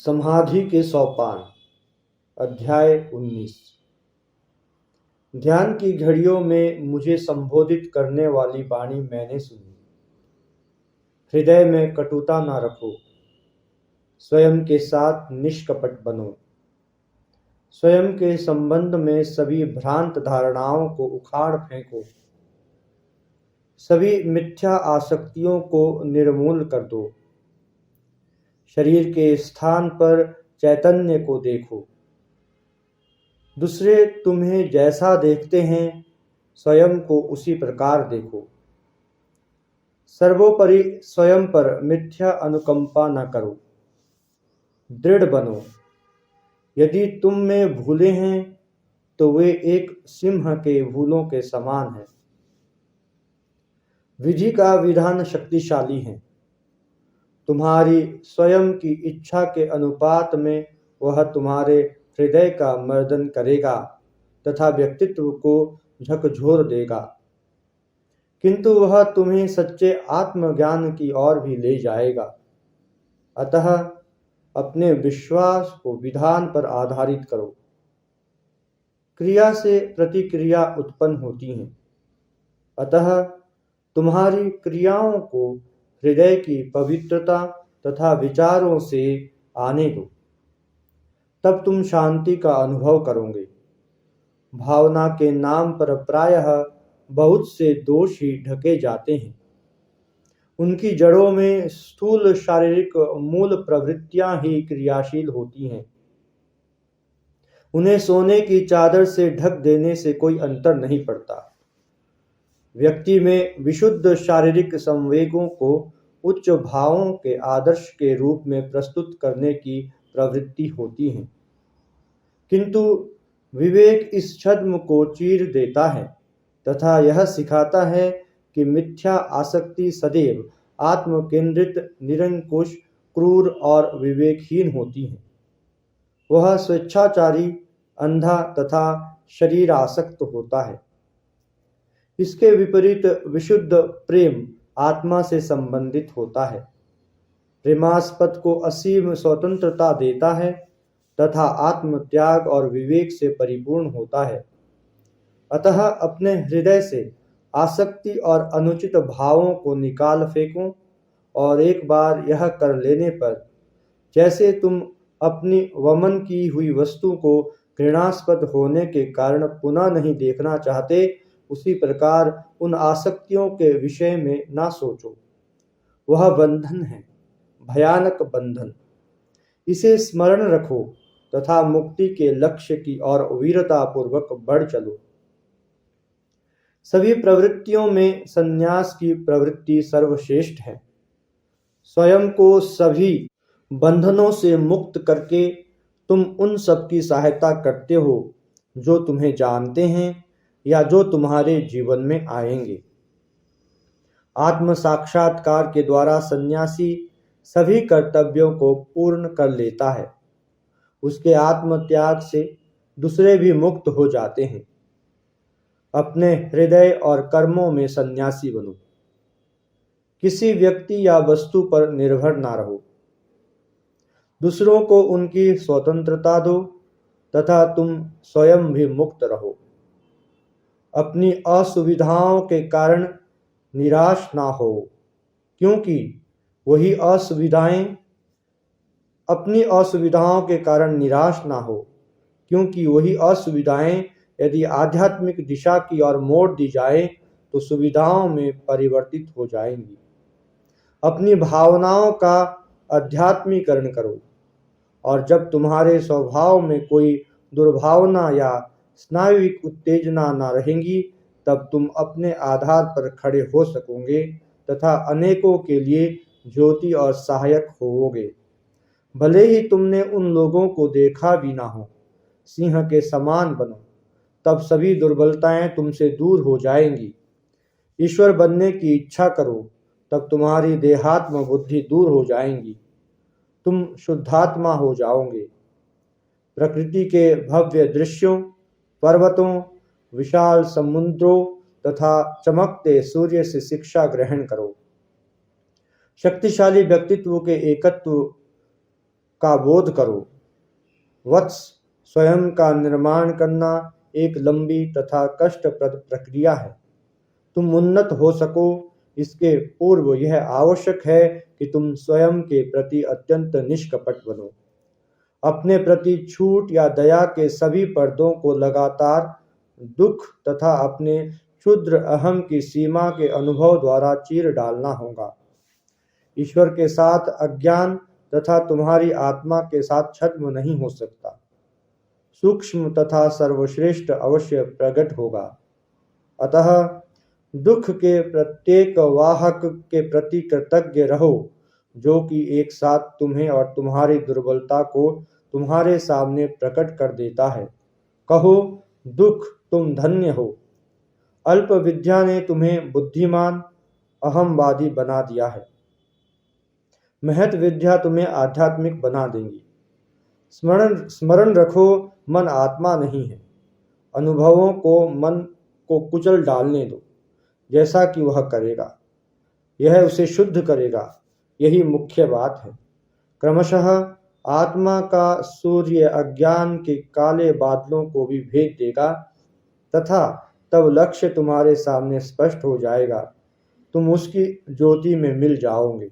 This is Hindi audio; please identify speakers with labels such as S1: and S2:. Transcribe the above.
S1: समाधि के सोपान। अध्याय 19। ध्यान की घड़ियों में मुझे संबोधित करने वाली वाणी मैंने सुनी। हृदय में कटुता न रखो, स्वयं के साथ निष्कपट बनो। स्वयं के संबंध में सभी भ्रांत धारणाओं को उखाड़ फेंको। सभी मिथ्या आसक्तियों को निर्मूल कर दो। शरीर के स्थान पर चैतन्य को देखो। दूसरे तुम्हें जैसा देखते हैं, स्वयं को उसी प्रकार देखो। सर्वोपरि स्वयं पर मिथ्या अनुकंपा न करो। दृढ़ बनो। यदि तुम में भूले हैं तो वे एक सिंह के भूलों के समान हैं। विधि का विधान शक्तिशाली है। तुम्हारी स्वयं की इच्छा के अनुपात में वह तुम्हारे हृदय का मर्दन करेगा तथा व्यक्तित्व को झकझोर देगा, किंतु वह तुम्हें सच्चे आत्मज्ञान की ओर भी ले जाएगा। अतः अपने विश्वास को विधान पर आधारित करो। क्रिया से प्रतिक्रिया उत्पन्न होती है, अतः तुम्हारी क्रियाओं को हृदय की पवित्रता तथा विचारों से आने दो, तब तुम शांति का अनुभव करोगे। भावना के नाम पर प्रायः बहुत से दोष ही ढके जाते हैं। उनकी जड़ों में स्थूल शारीरिक मूल प्रवृत्तियां ही क्रियाशील होती हैं। उन्हें सोने की चादर से ढक देने से कोई अंतर नहीं पड़ता। व्यक्ति में विशुद्ध शारीरिक संवेगों को उच्च भावों के आदर्श के रूप में प्रस्तुत करने की प्रवृत्ति होती है, किंतु विवेक इस छद्म को चीर देता है तथा यह सिखाता है कि मिथ्या आसक्ति सदैव आत्म केंद्रित, निरंकुश, क्रूर और विवेकहीन होती है। वह स्वेच्छाचारी, अंधा तथा शरीर आसक्त होता है। इसके विपरीत विशुद्ध प्रेम आत्मा से संबंधित होता है, प्रेमास्पद को असीम स्वतंत्रता देता है तथा आत्म त्याग और विवेक से परिपूर्ण होता है। अतः अपने हृदय से आसक्ति और अनुचित भावों को निकाल फेंको और एक बार यह कर लेने पर, जैसे तुम अपनी वमन की हुई वस्तु को घृणास्पद होने के कारण पुनः नहीं देखना चाहते, उसी प्रकार उन आसक्तियों के विषय में ना सोचो। वह बंधन है, भयानक बंधन। इसे स्मरण रखो तथा मुक्ति के लक्ष्य की ओर वीरता पूर्वक बढ़ चलो। सभी प्रवृत्तियों में संन्यास की प्रवृत्ति सर्वश्रेष्ठ है। स्वयं को सभी बंधनों से मुक्त करके तुम उन सब की सहायता करते हो जो तुम्हें जानते हैं या जो तुम्हारे जीवन में आएंगे। आत्म साक्षात्कार के द्वारा सन्यासी सभी कर्तव्यों को पूर्ण कर लेता है। उसके आत्म त्याग से दूसरे भी मुक्त हो जाते हैं। अपने हृदय और कर्मों में सन्यासी बनो। किसी व्यक्ति या वस्तु पर निर्भर ना रहो। दूसरों को उनकी स्वतंत्रता दो तथा तुम स्वयं भी मुक्त रहो। अपनी असुविधाओं के कारण निराश ना हो, क्योंकि वही असुविधाएं अपनी असुविधाओं के कारण निराश ना हो, क्योंकि वही असुविधाएं यदि आध्यात्मिक दिशा की ओर मोड़ दी जाए तो सुविधाओं में परिवर्तित हो जाएंगी। अपनी भावनाओं का अध्यात्मीकरण करो, और जब तुम्हारे स्वभाव में कोई दुर्भावना या स्नायुविक उत्तेजना न रहेंगी, तब तुम अपने आधार पर खड़े हो सकोगे तथा अनेकों के लिए ज्योति और सहायक होवोगे। भले ही तुमने उन लोगों को देखा भी ना हो। सिंह के समान बनो, तब सभी दुर्बलताएं तुमसे दूर हो जाएंगी। ईश्वर बनने की इच्छा करो, तब तुम्हारी देहात्म बुद्धि दूर हो जाएंगी। तुम शुद्धात्मा हो जाओगे। प्रकृति के भव्य दृश्यों, पर्वतों, विशाल समुद्रों तथा चमकते सूर्य से शिक्षा ग्रहण करो। शक्तिशाली व्यक्तित्व के एकत्व का बोध करो। वत्स, स्वयं का निर्माण करना एक लंबी तथा कष्टप्रद प्रक्रिया है। तुम उन्नत हो सको इसके पूर्व यह आवश्यक है कि तुम स्वयं के प्रति अत्यंत निष्कपट बनो। अपने प्रति छूट या दया के सभी पर्दों को लगातार दुख तथा अपने क्षुद्र अहम की सीमा के अनुभव द्वारा चीर डालना होगा। ईश्वर के साथ अज्ञान तथा तुम्हारी आत्मा के साथ छद्म नहीं हो सकता। सूक्ष्म तथा सर्वश्रेष्ठ अवश्य प्रकट होगा। अतः दुख के प्रत्येक वाहक के प्रति कृतज्ञ रहो, जो कि एक साथ तुम्हें और तुम्हारी दुर्बलता को तुम्हारे सामने प्रकट कर देता है। कहो, दुख तुम धन्य हो। अल्प विद्या ने तुम्हें बुद्धिमान अहमवादी बना दिया है। महत विद्या तुम्हें आध्यात्मिक बना देंगी। स्मरण रखो, मन आत्मा नहीं है। अनुभवों को मन को कुचल डालने दो। जैसा कि वह करेगा, यह उसे शुद्ध करेगा। यही मुख्य बात है। क्रमशः आत्मा का सूर्य अज्ञान के काले बादलों को भी भेद देगा तथा तब लक्ष्य तुम्हारे सामने स्पष्ट हो जाएगा। तुम उसकी ज्योति में मिल जाओगे।